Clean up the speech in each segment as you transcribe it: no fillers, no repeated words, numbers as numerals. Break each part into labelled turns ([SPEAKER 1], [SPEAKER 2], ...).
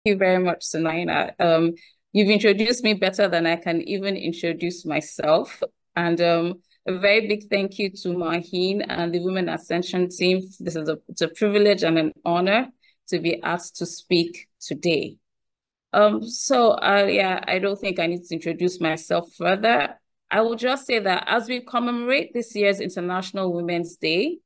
[SPEAKER 1] you very much, Sunaina. You've introduced me better than I can even introduce myself. And a very big thank you to Maheen and the Women Ascension team. It's a privilege and an honor to be asked to speak today. Yeah, I don't think I need to introduce myself further. I will just say that as we commemorate this year's International Women's Day,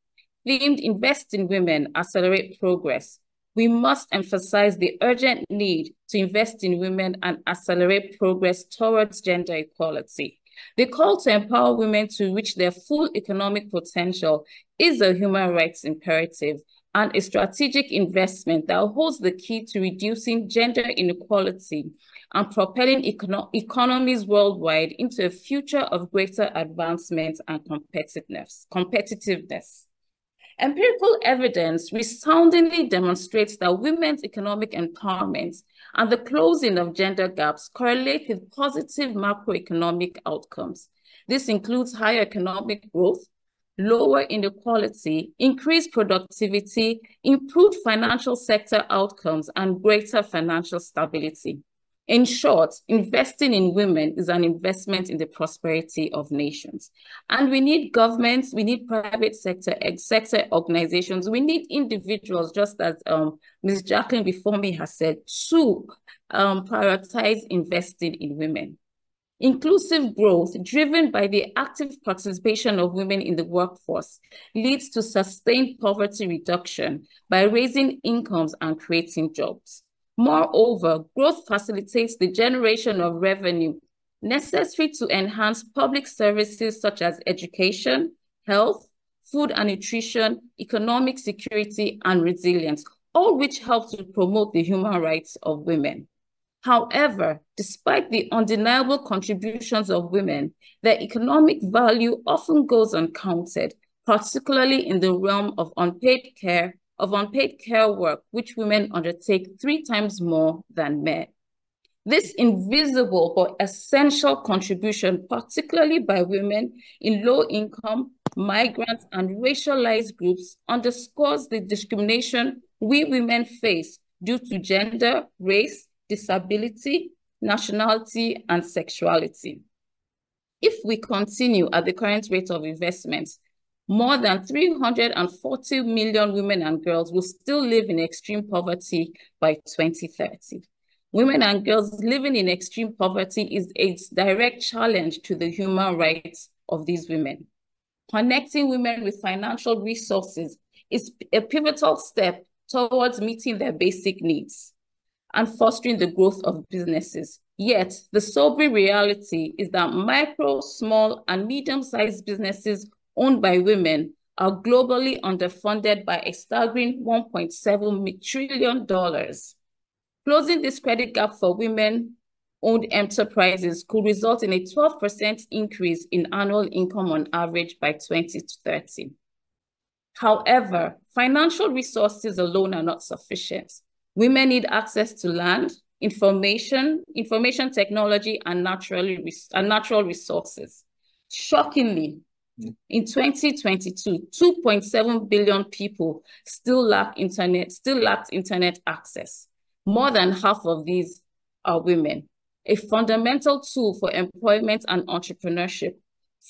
[SPEAKER 1] themed Invest in Women, Accelerate Progress, we must emphasize the urgent need to invest in women and accelerate progress towards gender equality. The call to empower women to reach their full economic potential is a human rights imperative and a strategic investment that holds the key to reducing gender inequality and propelling economies worldwide into a future of greater advancement and competitiveness. Empirical evidence resoundingly demonstrates that women's economic empowerment and the closing of gender gaps correlate with positive macroeconomic outcomes. This includes higher economic growth, lower inequality, increased productivity, improved financial sector outcomes, and greater financial stability. In short, investing in women is an investment in the prosperity of nations. And we need governments, we need private sector organizations, we need individuals, just as Ms. Jacqueline before me has said, to prioritize investing in women. Inclusive growth driven by the active participation of women in the workforce leads to sustained poverty reduction by raising incomes and creating jobs. Moreover, growth facilitates the generation of revenue necessary to enhance public services such as education, health, food and nutrition, economic security, and resilience, all which help to promote the human rights of women. However, despite the undeniable contributions of women, their economic value often goes uncounted, particularly in the realm of unpaid care work, which women undertake 3 times more than men. This invisible but essential contribution, particularly by women in low-income, migrant, and racialized groups, underscores the discrimination we women face due to gender, race, disability, nationality, and sexuality. If we continue at the current rate of investments, more than 340 million women and girls will still live in extreme poverty by 2030. Women and girls living in extreme poverty is a direct challenge to the human rights of these women. Connecting women with financial resources is a pivotal step towards meeting their basic needs and fostering the growth of businesses. Yet, the sobering reality is that micro, small, and medium-sized businesses owned by women are globally underfunded by a staggering $1.7 trillion. Closing this credit gap for women-owned enterprises could result in a 12% increase in annual income on average by 2030. However, financial resources alone are not sufficient. Women need access to land, information technology, and natural resources. Shockingly, in 2022, 2.7 billion people still lacked internet access. More than half of these are women, a fundamental tool for employment and entrepreneurship.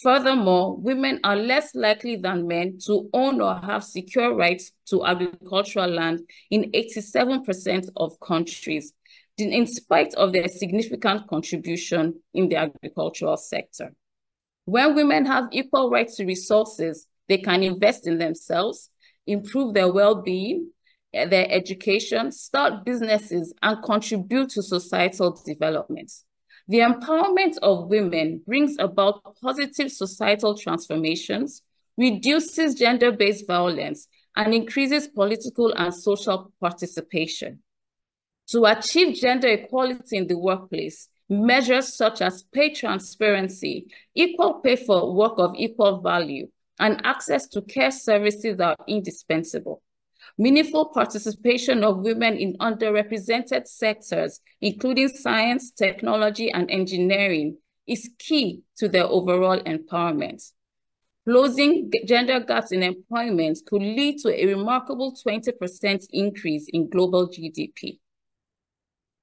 [SPEAKER 1] Furthermore, women are less likely than men to own or have secure rights to agricultural land in 87% of countries, in spite of their significant contribution in the agricultural sector. When women have equal rights to resources, they can invest in themselves, improve their well-being, their education, start businesses, and contribute to societal development. The empowerment of women brings about positive societal transformations, reduces gender-based violence, and increases political and social participation. To achieve gender equality in the workplace, measures such as pay transparency, equal pay for work of equal value, and access to care services are indispensable. Meaningful participation of women in underrepresented sectors, including science, technology, and engineering, is key to their overall empowerment. Closing gender gaps in employment could lead to a remarkable 20% increase in global GDP.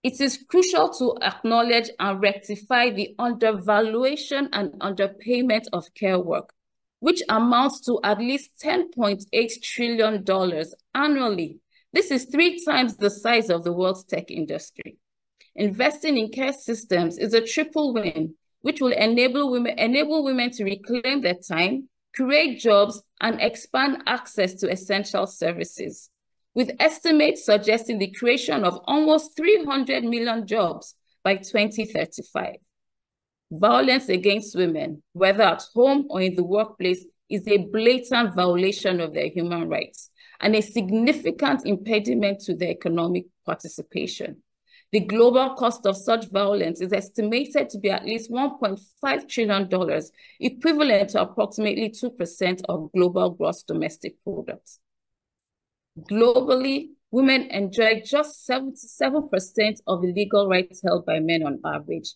[SPEAKER 1] It is crucial to acknowledge and rectify the undervaluation and underpayment of care work, which amounts to at least $10.8 trillion annually. This is 3 times the size of the world's tech industry. Investing in care systems is a triple win, which will enable women to reclaim their time, create jobs, and expand access to essential services, with estimates suggesting the creation of almost 300 million jobs by 2035. Violence against women, whether at home or in the workplace, is a blatant violation of their human rights and a significant impediment to their economic participation. The global cost of such violence is estimated to be at least $1.5 trillion, equivalent to approximately 2% of global gross domestic product. Globally, women enjoy just 77% of the legal rights held by men on average.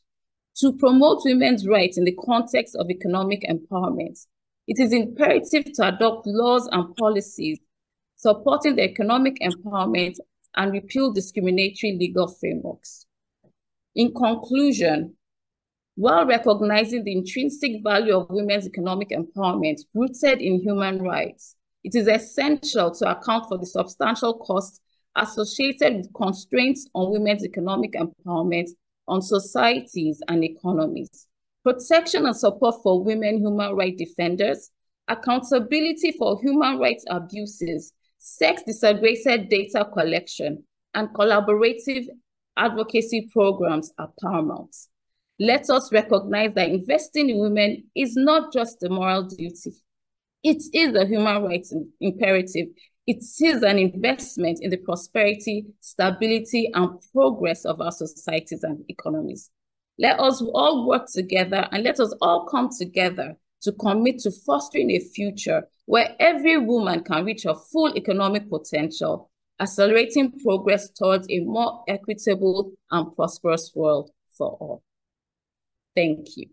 [SPEAKER 1] To promote women's rights in the context of economic empowerment, it is imperative to adopt laws and policies supporting the economic empowerment and repeal discriminatory legal frameworks. In conclusion, while recognizing the intrinsic value of women's economic empowerment rooted in human rights, it is essential to account for the substantial costs associated with constraints on women's economic empowerment on societies and economies. Protection and support for women human rights defenders, accountability for human rights abuses, sex disaggregated data collection, and collaborative advocacy programs are paramount. Let us recognize that investing in women is not just a moral duty. It is a human rights imperative. It is an investment in the prosperity, stability, and progress of our societies and economies. Let us all work together and let us all come together to commit to fostering a future where every woman can reach her full economic potential, accelerating progress towards a more equitable and prosperous world for all. Thank you.